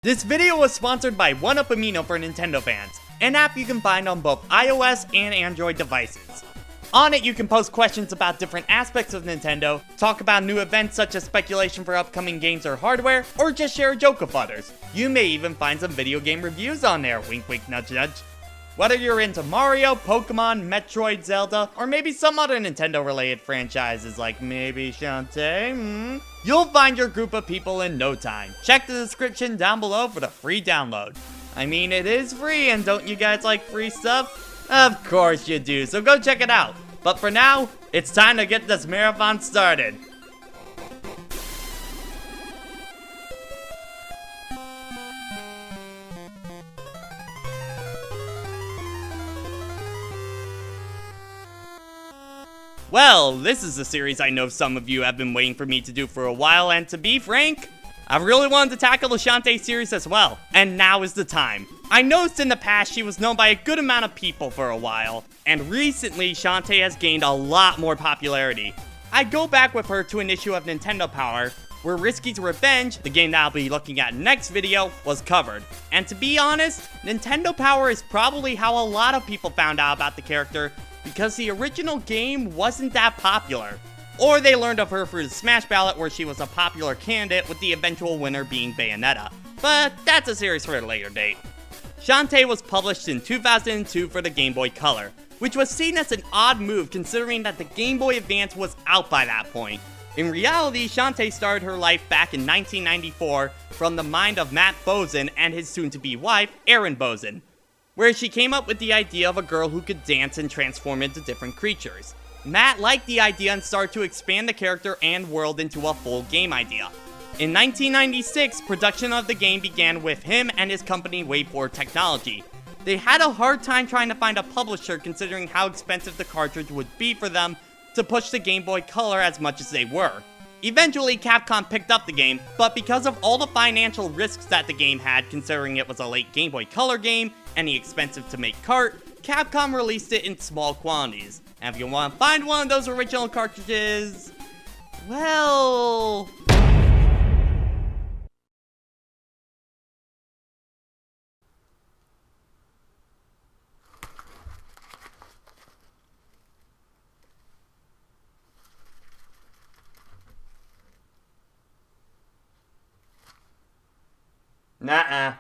This video was sponsored by 1UP Amino for Nintendo fans, an app you can find on both iOS and Android devices. On it, you can post questions about different aspects of Nintendo, talk about new events such as speculation for upcoming games or hardware, or just share a joke with others. You may even find some video game reviews on there, wink wink nudge nudge. Whether you're into Mario, Pokemon, Metroid, Zelda, or maybe some other Nintendo-related franchises like maybe Shantae, you'll find your group of people in no time. Check the description down below for the free download. I mean, it is free, and don't you guys like free stuff? Of course you do, so go check it out. But for now, it's time to get this marathon started. Well, this is a series I know some of you have been waiting for me to do for a while, and to be frank, I really wanted to tackle the Shantae series as well, and now is the time. I noticed in the past she was known by a good amount of people for a while, and recently Shantae has gained a lot more popularity. I go back with her to an issue of Nintendo Power, where Risky's Revenge, the game that I'll be looking at next video, was covered. And to be honest, Nintendo Power is probably how a lot of people found out about the character, because the original game wasn't that popular. Or they learned of her through the Smash Ballot, where she was a popular candidate, with the eventual winner being Bayonetta. But that's a series for a later date. Shantae was published in 2002 for the Game Boy Color, which was seen as an odd move considering that the Game Boy Advance was out by that point. In reality, Shantae started her life back in 1994 from the mind of Matt Bozen and his soon-to-be wife, Erin Bozen, where she came up with the idea of a girl who could dance and transform into different creatures. Matt liked the idea and started to expand the character and world into a full game idea. In 1996, production of the game began with him and his company Wave4 Technology. They had a hard time trying to find a publisher considering how expensive the cartridge would be for them to push the Game Boy Color as much as they were. Eventually, Capcom picked up the game, but because of all the financial risks that the game had, considering it was a late Game Boy Color game and the expensive to make cart, Capcom released it in small quantities. And if you want to find one of those original cartridges, well... Nuh-uh.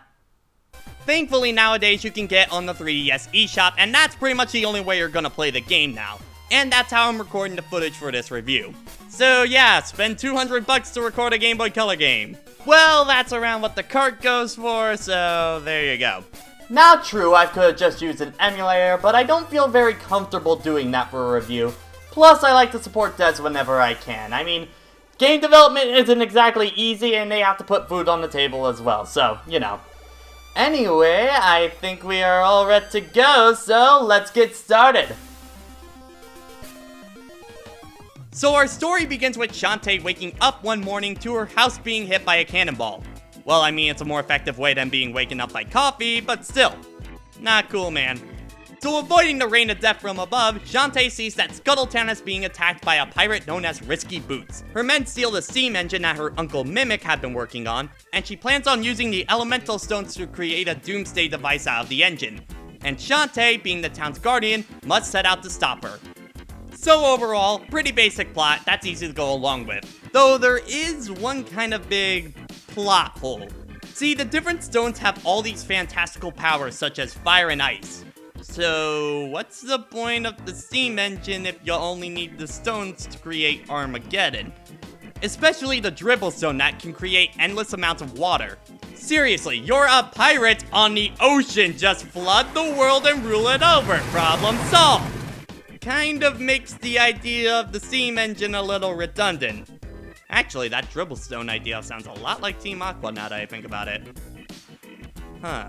Thankfully, nowadays you can get on the 3DS eShop, and that's pretty much the only way you're gonna play the game now. And that's how I'm recording the footage for this review. So yeah, spend $200 to record a Game Boy Color game. Well, that's around what the cart goes for, so there you go. Now true, I could have just used an emulator, but I don't feel very comfortable doing that for a review. Plus, I like to support devs whenever I can. I mean, game development isn't exactly easy, and they have to put food on the table as well, so, you know. Anyway, I think we are all ready to go, so let's get started. So our story begins with Shantae waking up one morning to her house being hit by a cannonball. Well, I mean, it's a more effective way than being waken up by coffee, but still. Not cool, man. So avoiding the rain of death from above, Shantae sees that Scuttletown is being attacked by a pirate known as Risky Boots. Her men steal the steam engine that her uncle Mimic had been working on, and she plans on using the elemental stones to create a doomsday device out of the engine. And Shantae, being the town's guardian, must set out to stop her. So overall, pretty basic plot that's easy to go along with. Though there is one kind of big plot hole. See, the different stones have all these fantastical powers such as fire and ice. So, what's the point of the steam engine if you only need the stones to create Armageddon? Especially the dribble stone that can create endless amounts of water. Seriously, you're a pirate on the ocean, just flood the world and rule it over, problem solved! Kind of makes the idea of the steam engine a little redundant. Actually, that dribble stone idea sounds a lot like Team Aqua now that I think about it. Huh.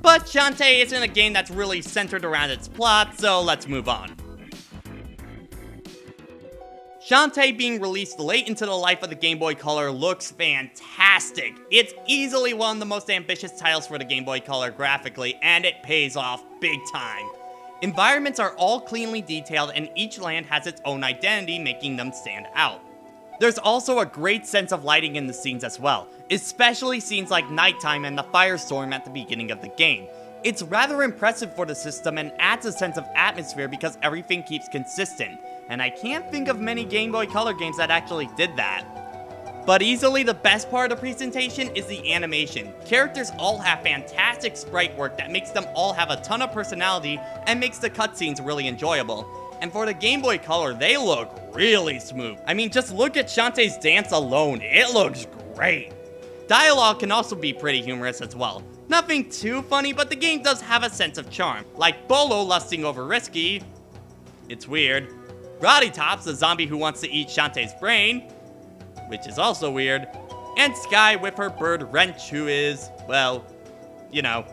But Shantae isn't a game that's really centered around its plot, so let's move on. Shantae being released late into the life of the Game Boy Color looks fantastic. It's easily one of the most ambitious titles for the Game Boy Color graphically, and it pays off big time. Environments are all cleanly detailed, and each land has its own identity, making them stand out. There's also a great sense of lighting in the scenes as well, especially scenes like nighttime and the firestorm at the beginning of the game. It's rather impressive for the system and adds a sense of atmosphere because everything keeps consistent, and I can't think of many Game Boy Color games that actually did that. But easily the best part of the presentation is the animation. Characters all have fantastic sprite work that makes them all have a ton of personality and makes the cutscenes really enjoyable. And for the Game Boy Color, they look really smooth. I mean, just look at Shantae's dance alone, it looks great. Dialogue can also be pretty humorous as well. Nothing too funny, but the game does have a sense of charm. Like Bolo lusting over Risky. It's weird. Roddy Tops, the zombie who wants to eat Shantae's brain, which is also weird. And Sky with her bird Wrench, who is, well, you know,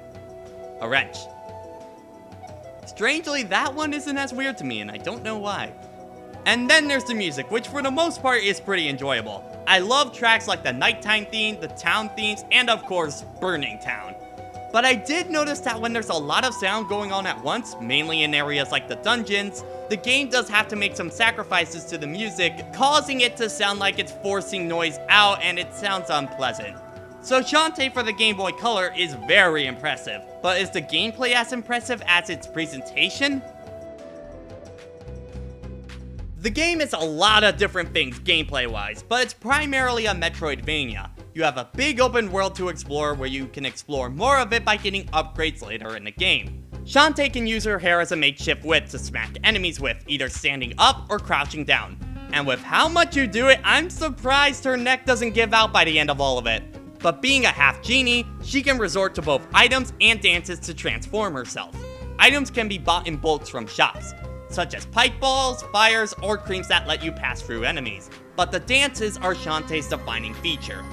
a wrench. Strangely, that one isn't as weird to me, and I don't know why. And then there's the music, which for the most part is pretty enjoyable. I love tracks like the nighttime theme, the town themes, and of course, Burning Town. But I did notice that when there's a lot of sound going on at once, mainly in areas like the dungeons, the game does have to make some sacrifices to the music, causing it to sound like it's forcing noise out and it sounds unpleasant. So Shantae for the Game Boy Color is very impressive, but is the gameplay as impressive as its presentation? The game is a lot of different things gameplay-wise, but it's primarily a Metroidvania. You have a big open world to explore where you can explore more of it by getting upgrades later in the game. Shantae can use her hair as a makeshift whip to smack enemies with, either standing up or crouching down. And with how much you do it, I'm surprised her neck doesn't give out by the end of all of it. But being a half-genie, she can resort to both items and dances to transform herself. Items can be bought in bulks from shops, such as pipe balls, fires, or creams that let you pass through enemies. But the dances are Shantae's defining feature.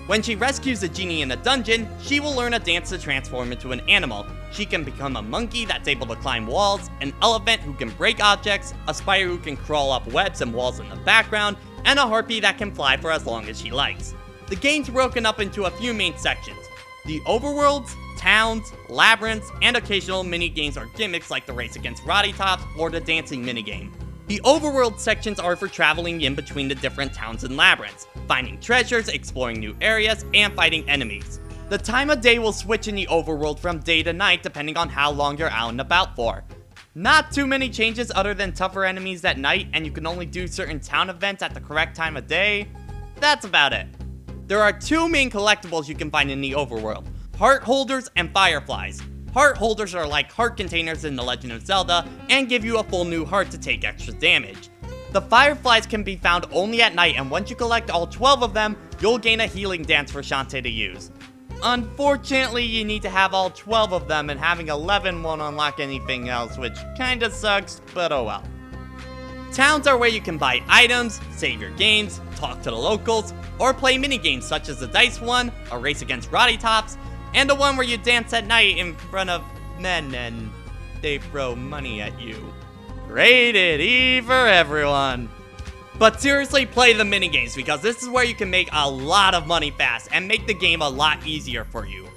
When she rescues a genie in a dungeon, she will learn a dance to transform into an animal. She can become a monkey that's able to climb walls, an elephant who can break objects, a spider who can crawl up webs and walls in the background, and a harpy that can fly for as long as she likes. The game's broken up into a few main sections: the overworlds, towns, labyrinths, and occasional mini-games or gimmicks like the race against Roddy Tops or the dancing minigame. The overworld sections are for traveling in between the different towns and labyrinths, finding treasures, exploring new areas, and fighting enemies. The time of day will switch in the overworld from day to night depending on how long you're out and about for. Not too many changes other than tougher enemies at night, and you can only do certain town events at the correct time of day. That's about it. There are two main collectibles you can find in the overworld: heart holders and fireflies. Heart holders are like heart containers in The Legend of Zelda and give you a full new heart to take extra damage. The fireflies can be found only at night, and once you collect all 12 of them, you'll gain a healing dance for Shantae to use. Unfortunately, you need to have all 12 of them, and having 11 won't unlock anything else, which kinda sucks, but oh well. Towns are where you can buy items, save your games, talk to the locals, or play minigames such as the dice one, a race against Roddy Tops, and the one where you dance at night in front of men and they throw money at you. Rated E for everyone. But seriously, play the minigames because this is where you can make a lot of money fast and make the game a lot easier for you.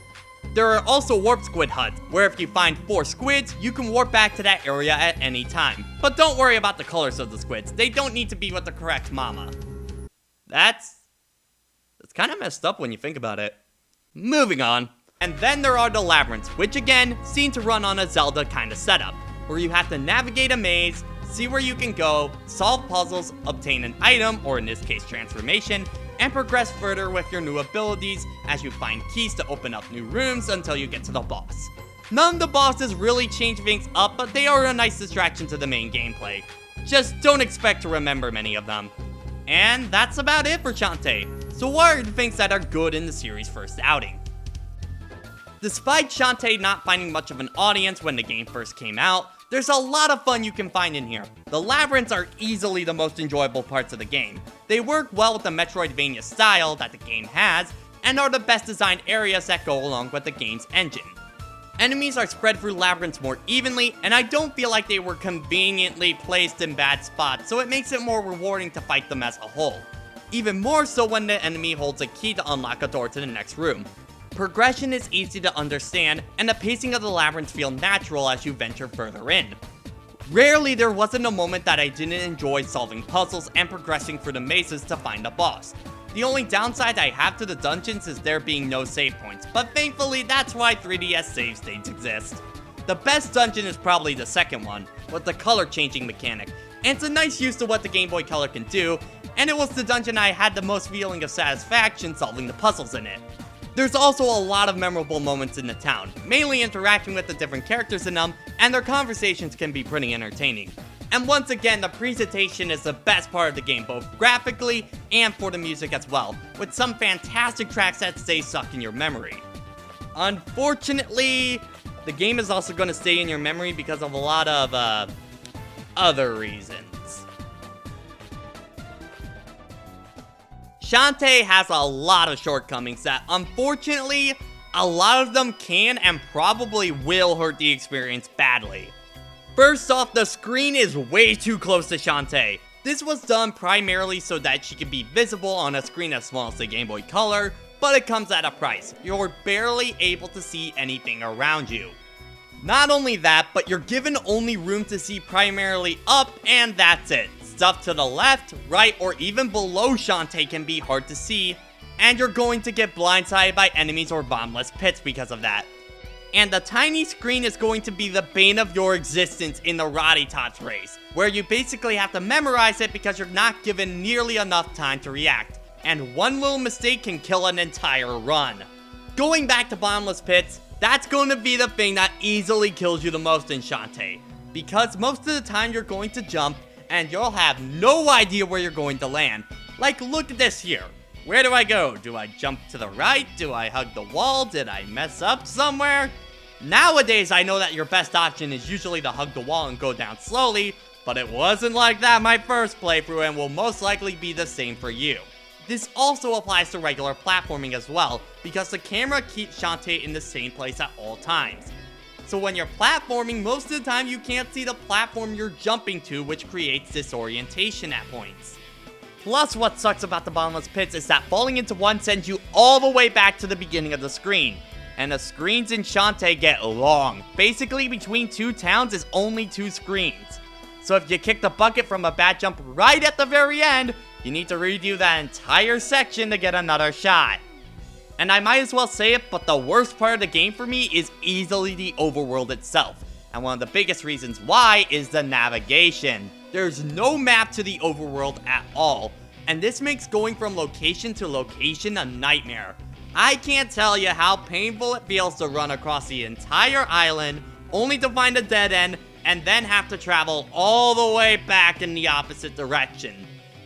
There are also warp squid huts, where if you find 4 squids, you can warp back to that area at any time. But don't worry about the colors of the squids, they don't need to be with the correct mama. That's kind of messed up when you think about it. Moving on. And then there are the labyrinths, which again seem to run on a Zelda kind of setup, where you have to navigate a maze, see where you can go, solve puzzles, obtain an item, or in this case transformation, and progress further with your new abilities as you find keys to open up new rooms until you get to the boss. None of the bosses really change things up, but they are a nice distraction to the main gameplay. Just don't expect to remember many of them. And that's about it for Shantae. So what are the things that are good in the series' first outing? Despite Shantae not finding much of an audience when the game first came out, there's a lot of fun you can find in here. The labyrinths are easily the most enjoyable parts of the game. They work well with the Metroidvania style that the game has, and are the best designed areas that go along with the game's engine. Enemies are spread through labyrinths more evenly, and I don't feel like they were conveniently placed in bad spots, so it makes it more rewarding to fight them as a whole. Even more so when the enemy holds a key to unlock a door to the next room. Progression is easy to understand, and the pacing of the labyrinths feel natural as you venture further in. Rarely there wasn't a moment that I didn't enjoy solving puzzles and progressing through the mazes to find a boss. The only downside I have to the dungeons is there being no save points, but thankfully that's why 3DS save states exist. The best dungeon is probably the second one, with the color changing mechanic, and it's a nice use of what the Game Boy Color can do, and it was the dungeon I had the most feeling of satisfaction solving the puzzles in it. There's also a lot of memorable moments in the town, mainly interacting with the different characters in them, and their conversations can be pretty entertaining. And once again, the presentation is the best part of the game, both graphically and for the music as well, with some fantastic tracks that stay stuck in your memory. Unfortunately, the game is also going to stay in your memory because of a lot of, other reasons. Shantae has a lot of shortcomings that, unfortunately, a lot of them can and probably will hurt the experience badly. First off, the screen is way too close to Shantae. This was done primarily so that she can be visible on a screen as small as the Game Boy Color, but it comes at a price. You're barely able to see anything around you. Not only that, but you're given only room to see primarily up, and that's it. Stuff to the left, right, or even below Shantae can be hard to see, and you're going to get blindsided by enemies or bombless pits because of that. And the tiny screen is going to be the bane of your existence in the Roddy Tots race, where you basically have to memorize it because you're not given nearly enough time to react, and one little mistake can kill an entire run. Going back to bottomless pits, that's going to be the thing that easily kills you the most in Shantae, because most of the time you're going to jump, and you'll have no idea where you're going to land. Like, look at this here. Where do I go? Do I jump to the right? Do I hug the wall? Did I mess up somewhere? Nowadays, I know that your best option is usually to hug the wall and go down slowly, but it wasn't like that my first playthrough and will most likely be the same for you. This also applies to regular platforming as well, because the camera keeps Shantae in the same place at all times. So when you're platforming, most of the time you can't see the platform you're jumping to, which creates disorientation at points. Plus, what sucks about the bottomless pits is that falling into one sends you all the way back to the beginning of the screen. And the screens in Shantae get long. Basically, between two towns is only 2 screens. So if you kick the bucket from a bad jump right at the very end, you need to redo that entire section to get another shot. And I might as well say it, but the worst part of the game for me is easily the overworld itself. And one of the biggest reasons why is the navigation. There's no map to the overworld at all, and this makes going from location to location a nightmare. I can't tell you how painful it feels to run across the entire island, only to find a dead end, and then have to travel all the way back in the opposite direction.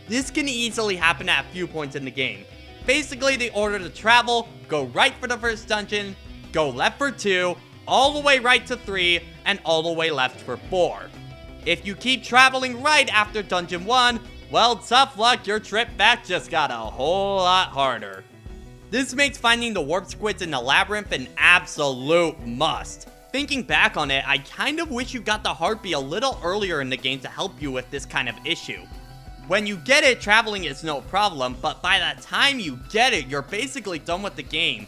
This can easily happen at a few points in the game. Basically, the order to travel: go right for the first dungeon, go left for 2, all the way right to 3, and all the way left for 4. If you keep traveling right after dungeon 1, well, tough luck, your trip back just got a whole lot harder. This makes finding the warp squids in the labyrinth an absolute must. Thinking back on it, I kind of wish you got the heartbeat a little earlier in the game to help you with this kind of issue. When you get it, traveling is no problem, but by the time you get it, you're basically done with the game.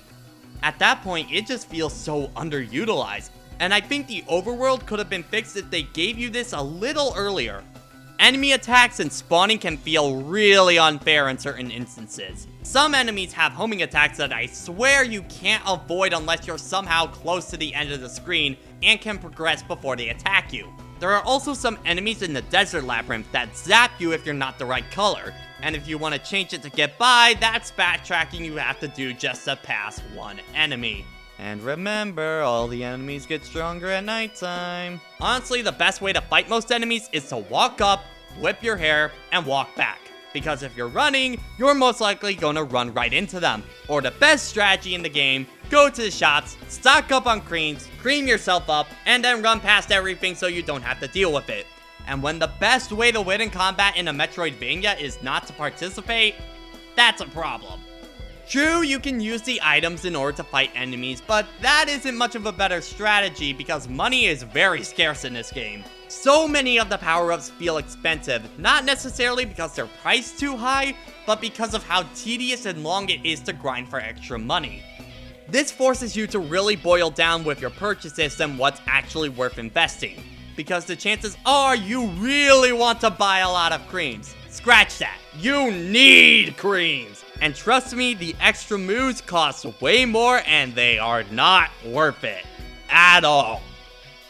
At that point, it just feels so underutilized, and I think the overworld could have been fixed if they gave you this a little earlier. Enemy attacks and spawning can feel really unfair in certain instances. Some enemies have homing attacks that I swear you can't avoid unless you're somehow close to the end of the screen and can progress before they attack you. There are also some enemies in the desert labyrinth that zap you if you're not the right color, and if you want to change it to get by, that's backtracking you have to do just to pass one enemy. And remember, all the enemies get stronger at nighttime. Honestly, the best way to fight most enemies is to walk up, whip your hair, and walk back. Because if you're running, you're most likely gonna run right into them. Or the best strategy in the game, go to the shops, stock up on creams, cream yourself up, and then run past everything so you don't have to deal with it. And when the best way to win in combat in a Metroidvania is not to participate, that's a problem. True, you can use the items in order to fight enemies, but that isn't much of a better strategy because money is very scarce in this game. So many of the power-ups feel expensive, not necessarily because they're priced too high, but because of how tedious and long it is to grind for extra money. This forces you to really boil down with your purchases and what's actually worth investing. because the chances are you really want to buy a lot of creams. Scratch that. You need creams. And trust me, the extra moves cost way more and they are not worth it at all.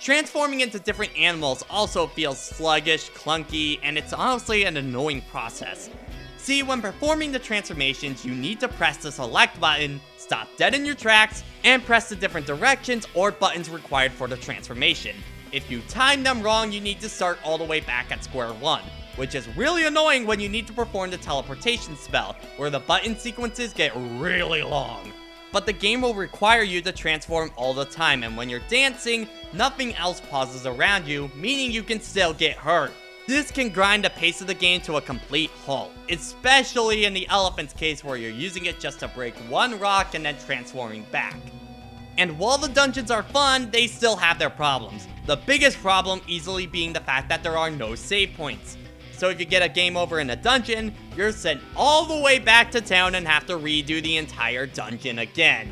Transforming into different animals also feels sluggish, clunky, and it's honestly an annoying process. See, when performing the transformations, you need to press the select button, stop dead in your tracks, and press the different directions or buttons required for the transformation. If you time them wrong, you need to start all the way back at square one, which is really annoying when you need to perform the teleportation spell, where the button sequences get really long. But the game will require you to transform all the time, and when you're dancing, nothing else pauses around you, meaning you can still get hurt. This can grind the pace of the game to a complete halt, especially in the elephant's case where you're using it just to break one rock and then transforming back. And while the dungeons are fun, they still have their problems. The biggest problem easily being the fact that there are no save points. So if you get a game over in a dungeon, you're sent all the way back to town and have to redo the entire dungeon again.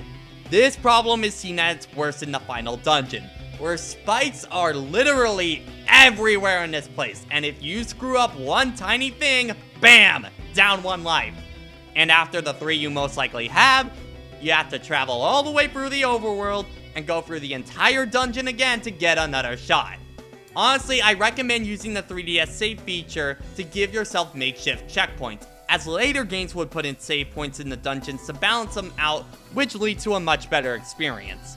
This problem is seen at its worst in the final dungeon, where spikes are literally everywhere in this place, and if you screw up one tiny thing, bam, down one life. And after the 3 you most likely have, you have to travel all the way through the overworld and go through the entire dungeon again to get another shot. Honestly, I recommend using the 3DS save feature to give yourself makeshift checkpoints, as later games would put in save points in the dungeons to balance them out, which leads to a much better experience.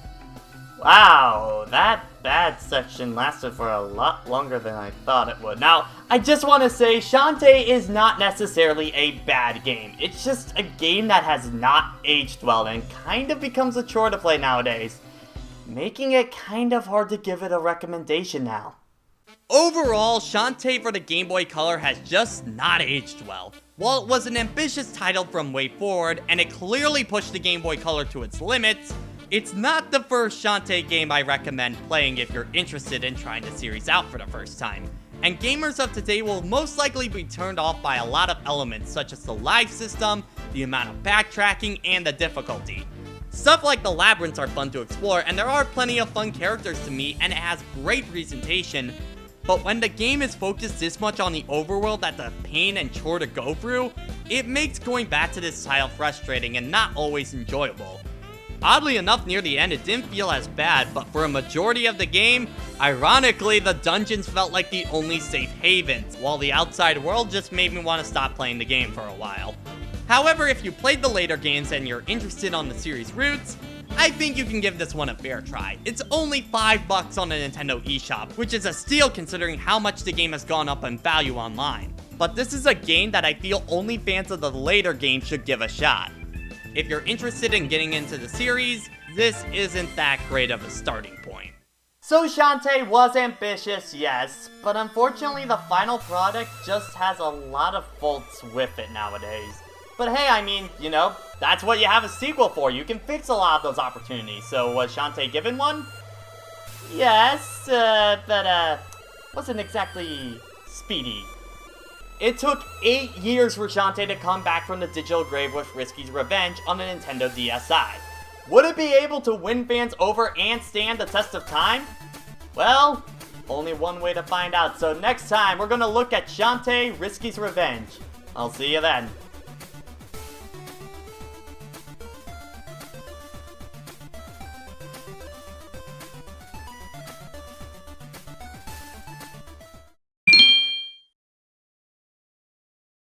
Wow, that bad section lasted for a lot longer than I thought it would. Now, I just want to say, Shantae is not necessarily a bad game. It's just a game that has not aged well and kind of becomes a chore to play nowadays, making it kind of hard to give it a recommendation now. Overall, Shantae for the Game Boy Color has just not aged well. While it was an ambitious title from WayForward, and it clearly pushed the Game Boy Color to its limits, it's not the first Shantae game I recommend playing if you're interested in trying the series out for the first time. And gamers of today will most likely be turned off by a lot of elements such as the life system, the amount of backtracking, and the difficulty. Stuff like the labyrinths are fun to explore, and there are plenty of fun characters to meet, and it has great presentation. But when the game is focused this much on the overworld that's a pain and chore to go through, it makes going back to this title frustrating and not always enjoyable. Oddly enough, near the end it didn't feel as bad, but for a majority of the game, ironically, the dungeons felt like the only safe havens, while the outside world just made me want to stop playing the game for a while. However, if you played the later games and you're interested on the series' roots, I think you can give this one a fair try. It's only $5 on the Nintendo eShop, which is a steal considering how much the game has gone up in value online. But this is a game that I feel only fans of the later games should give a shot. If you're interested in getting into the series, this isn't that great of a starting point. So Shantae was ambitious, yes, but unfortunately the final product just has a lot of faults with it nowadays. But hey, I mean, you know, that's what you have a sequel for. You can fix a lot of those opportunities. So was Shantae given one? Yes, but wasn't exactly speedy. It took 8 years for Shantae to come back from the digital grave with Risky's Revenge on the Nintendo DSi. Would it be able to win fans over and stand the test of time? Well, only one way to find out. So next time, we're gonna look at Shantae, Risky's Revenge. I'll see you then.